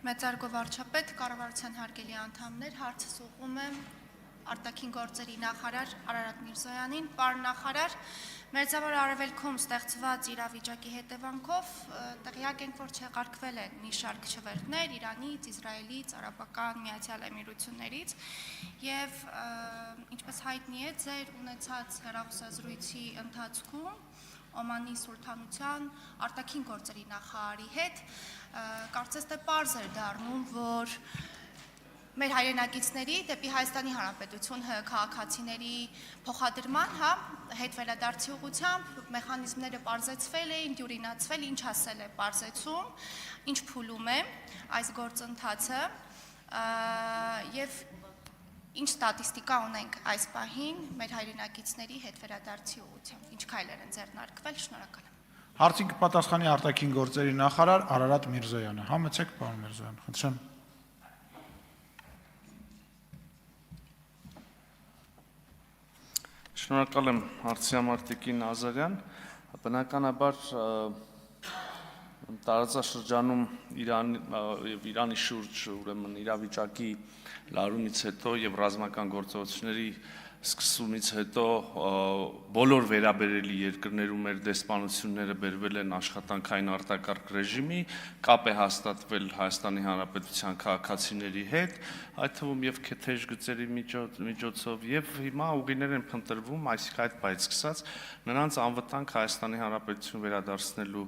Մեծարգո վարչապետ, կառավարության հարգելի անդամներ, հարցս ուղղում եմ արտաքին գործերի նախարար Արարատ Միրզոյանին։ Պարոն նախարար, Մերձավոր Արևելքում ստեղծված իրավիճակի հետևանքով տեղյակ ենք, որ չեղարկվել են մի շարք չվերթներ Իրանից, Իսրայելից, Արաբական Միացյալ Էմիրություններից եւ ինչպես հայտնի է, ձեր ունեցած հեռախոսազրույցի ընթացքում Օմանի Սուլթանության արտաքին գործերի նախարարի հետ կարծես թե պարզ էր դառնում, որ մեր հայրենակիցների դեպի Հայաստանի Հանրապետություն քաղաքացիների փոխադրման, հետ վերադարձի ուղղությամբ մեխանիզմները պարզեցվել էին, դյուրինացվել, ինչ ասել է պարզեցում, ինչ փուլում է այս գործընթացը եւ ինչ ստատիստիկա ունենք այս պահին մեր հայրենակիցների հետ վերադարձի ուղղությամբ, ինչ քայլեր են ձեռնարկվել, շնորհակալ եմ։ Հարցին կպատասխանի արտաքին գործերի նախարար Արարատ Միրզոյանը։ Համեցեք, պարոն Միրզոյան, խնդրեմ։ Շնորհակալ եմ հարցի համար Տիկին Ազարյան, բնականաբար տարածաշրջանում Իրանի շուրջ ուրեմն իրավիճակի լարումից հետո եւ ռազմական գործողությունների սկսումից հետո բոլոր վերաբերելի երկրներում մեր դեսպանությունները բերվել են աշխատանքային արտակարգ ռեժիմի, կապ է հաստատվել Հայաստանի Հանրապետության քաղաքացիների հետ, այդ թվում եւ քեթեժ գծերի միջոցով եւ հիմա ուղիներ են փնտրվում, այսինքն այդ բայց սկսած նրանց անվտանգ Հայաստանի Հանրապետություն վերադարձնելու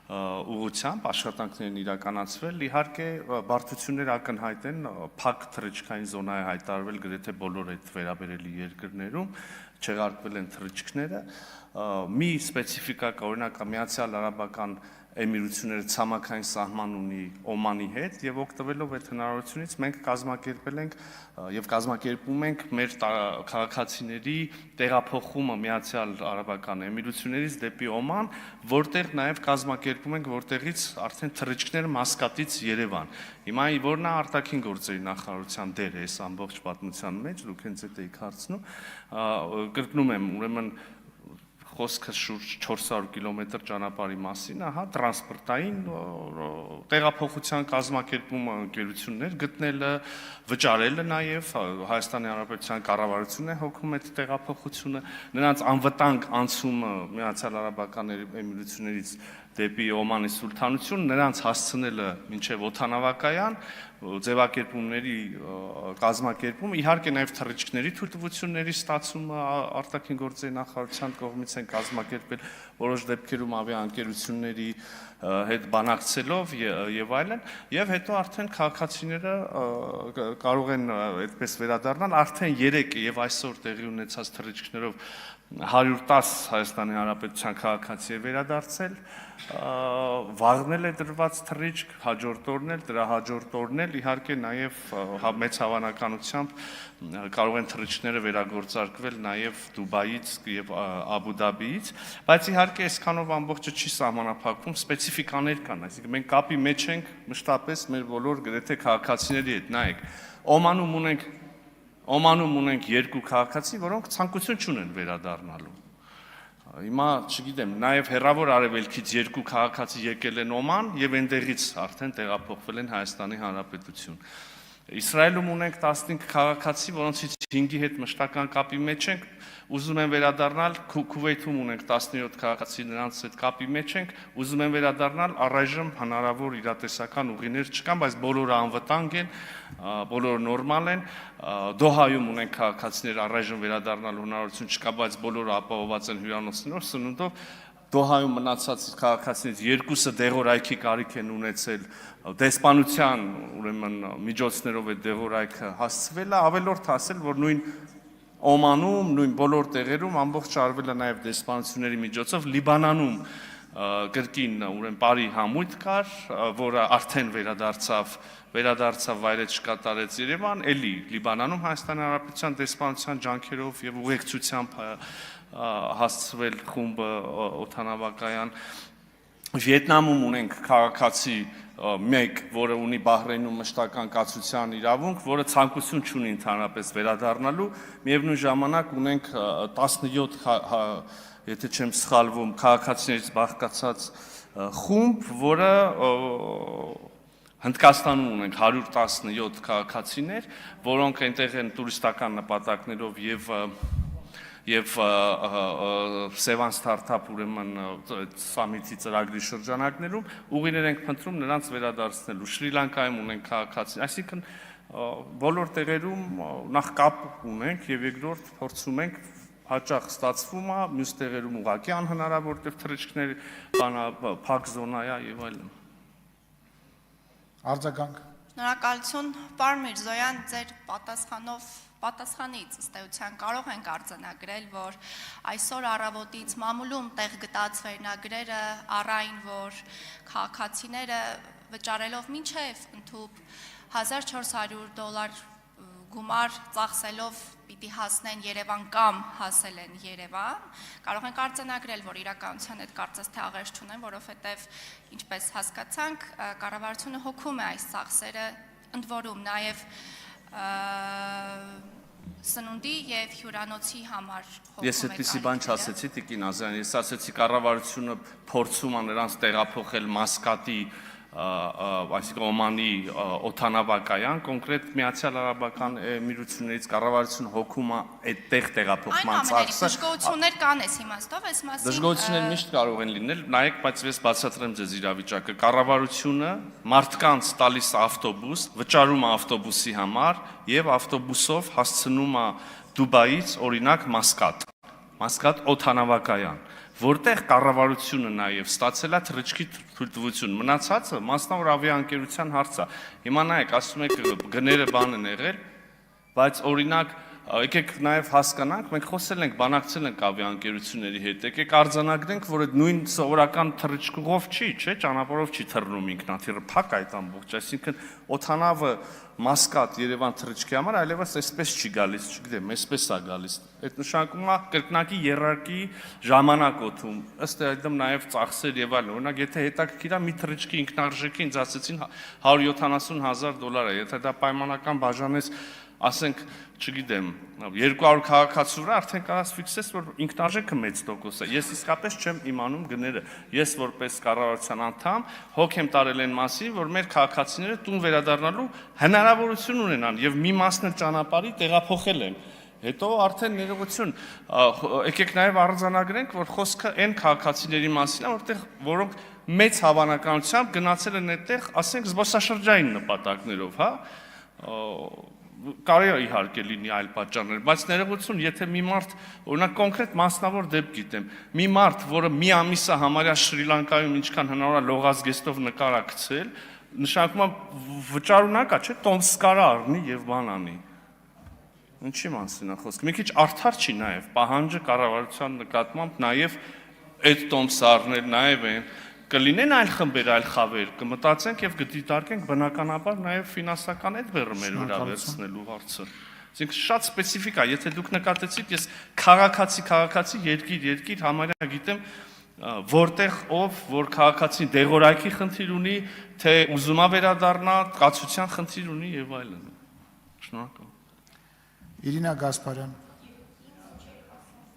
ուղղությամբ աշխատանքներն իրականացվել, իհարկե բարդություններ ակնհայտ են, փակ թռիչքային զոնա է հայտարարվել գրեթե բոլոր այդ վերաբերելի երկրներում, չեղարկվել են թռիչքները, մի սպეციფიკա կա, օրինակ Միացյալ Արաբական Էմիրությունները ցամաքային սահման ունի Օմանի հետ եւ օգտվելով այդ հնարավորությունից մենք կազմակերպել ենք եւ կազմակերպում ենք մեր քաղաքացիների տեղափոխումը Միացյալ Արաբական Էմիրություններից դեպի Օման, որտեղ նաեւ կազմակերպում ենք, որտեղից արդեն թռիչքները Մասկատից Երևան։ Հիմա որն է արտաքին գործերի նախարարության դերը այս ամբողջ պատմության մեջ, դուք հենց այդ եք հարցնում, կրկնում եմ, ուրեմն խոսքը շուրջ 400 կիլոմետր ճանապարհի մասին, տրանսպորտային տեղափոխության կազմակերպումը ընկերություններ գտնելը, վճարելը նաև Հայաստանի Հանրապետության կառավարությունն է հոգում այդ տեղափոխությունը, նրանց անվտանգ անցումը Միացյալ Արաբական Էմիրություններից դեպի Օմանի Սուլթանություն, նրանց հասցնելը մինչև օդանավակայան, ձևակերպումների կազմակերպումը, իհարկե նաև թռիչքների թույլտվությունների ստացումը արտաքին գործերի նախարարության կողմից են կազմակերպել որոշ դեպքերում ավիաընկերությունների հետ բանակցելով եւ այլն, եւ հետո արդեն քաղաքացիները կարող են այդպես վերադառնալ, արդեն 3 եւ այսօր տեղի ունեցած թռիչքներով 110 Հայաստանի Հանրապետության քաղաքացի է վերադարձել, վաղնել է դրված թռիչք, հաջորդ օրն էլ, դրա հաջորդ օրն էլ, իհարկե նաև մեծ հավանականությամբ կարող են թռիչքները վերագործարկվել նաև Դուբայից եւ Աբու Դաբիից, բայց իհարկե այսքանով ամբողջը չի սահմանափակվում, սպეციფիկաներ կան, այսինքն մենք կապի մեջ ենք մշտապես մեր բոլոր գրեթե քաղաքացիների հետ, նայեք, Օմանում ունենք 2 քաղաքացի, որոնք ցանկություն չունեն վերադառնալու։ Հիմա, չգիտեմ, նաև հեռավոր արևելքից 2 քաղաքացի եկել են Օման եւ այնտեղից արդեն տեղափոխվել են Հայաստանի Հանրապետություն։ Իսրայելում ունենք 15 քաղաքացի, որոնցից 5-ի հետ մշտական կապի մեջ ենք, ուզում են վերադառնալ, Քուվեյթում ունենք 17 քաղաքացի, նրանց հետ կապի մեջ ենք, ուզում են վերադառնալ, առայժմ հնարավոր իրատեսական ուղիներ չկան, բայց բոլորը անվտանգ են, բոլորը նորմալ են, Դոհայում ունենք քաղաքացիներ, առայժմ վերադառնալու հնարավորություն չկա, բայց բոլորը ապահովված են հյուրանոցներով, սնունդով, Դոհայում մնացած քաղաքացիներից 2-ը դեղորայքի կարիք են ունեցել, դեսպանության ուրեմն միջոցներով այդ դեղորայքը հասցվել է, ավելորդ ասել, որ նույն Օմանում, նույն բոլոր տեղերում ամբողջ արվել է նաև դեսպանությունների միջոցով, Լիբանանում կրկին ուրեմն բարի համույթ կար, որը արդեն վերադարձավ վայրեջք կատարեց Երևան, էլի Լիբանանում Հայաստանի Հանրապետության դեսպանության ջանքերով եւ ուղեկցությամբ հասցվել խումբը օդանավակայան, Վիետնամում ունենք քաղաքացի մեկ, որը ունի Բահրեյնում մշտական կացության իրավունք, որը ցանկություն չունի ընդհանրապես վերադառնալու, միևնույն ժամանակ ունենք 17, եթե չեմ սխալվում, քաղաքացիներից բաղկացած խումբ, որը Հնդկաստանում ունենք 117 քաղաքացիներ, որոնք այնտեղ են տուրիստական նպատակներով եւ Sevan Startup ուրեմն սամիթի ծրագրի շրջանակներում ուղիներ ենք փնտրում նրանց վերադարձնելու։ Շրի Լանկայում ունենք քաղաքացի, այսինքն բոլոր տեղերում նախ կապ ունենք եւ երկրորդ փորձում ենք հաճախ ստացվում է, մյուս տեղերում ուղղակի անհնարավոր, որտեղ թռիչքներ փակ զոնա է եւ այլն։ Արձագանք։ Շնորհակալություն, պարոն Միրզոյան, ձեր պատասխանից ըստ էության կարող ենք արձանագրել, որ այսօր առավոտից մամուլում տեղ գտած վերնագրերը առայն, որ քաղաքացիները վճարելով մինչև ընդհուպ $1400 գումար ծախսելով պիտի հասնեն Երևան կամ հասել են Երևան, կարող ենք արձանագրել, որ իրականության հետ կարծես թե աղերս չունեն, որովհետև ինչպես հասկացանք, կառավարությունը հոգում է այս ծախսերը, ընդ որում նաև սնունդի եւ հյուրանոցի համար հոգում է։ Ես այդպիսի բան չասեցի Տիկին Ազարյան, ես ասեցի կառավարությունը փորձում է նրանց տեղափոխել Մասկատի այսինքն Օմանի օդանավակայան, կոնկրետ Միացյալ Արաբական Էմիրություններից կառավարությունը հոգում է այդտեղ տեղափոխման ծախսը։ Դժգոհություններ կան այս իմաստով, այս մասին։ Դժգոհություններ միշտ կարող են լինել, նայեք, բայց ես բացատրեմ ձեզ իրավիճակը։ Կառավարությունը մարդկանց տալիս ավտոբուս, վճարում է ավտոբուսի համար եւ ավտոբուսով հասցնում է Դուբայից օրինակ Մասկատ օդանավակայան, որտեղ կառավարությունը նաև ստացել է թռիչքի թույլտվություն։ Մնացածը մասնավոր ավիաընկերության հարց է։ Հիմա նայեք, ասում եք գները բան են եղել, բայց օրինակ եկեք նաև հասկանանք, մենք խոսել ենք, բանակցել ենք ավիաընկերությունների հետ, եկեք արձանագրենք, որ այդ նույն սովորական թռիչքով չի, չէ, ճանապարհով չի թռնում ինքնաթիռը, փակ այդ ամբողջ, այսինքն օդանավը Մասկատ Երևան թռիչքի համար այլևս այսպես չի գալիս, չգիտեմ, այսպես է գալիս։ Այդ նշանակում է կրկնակի երարկի ժամանակ օդում, ըստ այդմ նաև ծախսեր եւ այլն։ Օրինակ, եթե հետաքրքիր է մի թռիչքի ինքնարժեքը ինձ ասեցին $170,000 է, եթե դա պայմանական բաժանես, ասենք, չգիտեմ, 200 քաղաքացու վրա արդեն կարաս ֆիքսես, որ ինքնարժեքը մեծ տոկոս է։ Ես իսկապես չեմ իմանում գները։ Ես որպես կառավարության անդամ հոգ եմ տարել այն մասին, որ մեր քաղաքացիները տուն վերադառնալու հնարավորություն ունենան եւ մի մասն էլ ճանապարհի տեղափոխել են։ Հետո արդեն ներողություն, եկեք նաև արձանագրենք, որ խոսքը այն քաղաքացիների մասին է, որոնք մեծ հավանականությամբ գնացել են այդտեղ, ասենք, զբոսաշրջային նպատակներով, հա։ Կարելի է իհարկե լինի այլ պատճառներ, բայց ներողություն, եթե մի մարդ, օրինակ կոնկրետ մասնավոր դեպք գիտեմ, մի մարդ, որը մի ամիս է համարյա Շրի Լանկայում ինչքան հնարավոր է լողազգեստով նկար է գցել, նշանակում է վճարունակ է, չէ՞, տոմս կարա առնի եւ բան անի։ Ինչի մասին է խոսքը։ Մի քիչ արդար չի նաև պահանջը կառավարության նկատմամբ նաև այդ տոմսը առնել, նաև այն կլինեն այլ խմբեր, այլ խավեր, կմտածենք եւ կդիտարկենք բնականաբար նաև ֆինանսական այդ բեռը մեր վրա վերցնելու հարցը։ Այսինքն շատ սպეციფიկ է, եթե դուք նկատեցիք, ես քաղաքացի, երկիր համարյա գիտեմ, որտեղ ով որ քաղաքացին դեղորայքի խնդիր ունի, թե ուզում է վերադառնա, կացության խնդիր ունի եւ այլն։ Շնորհակալ։ Իրինա Գասպարյան։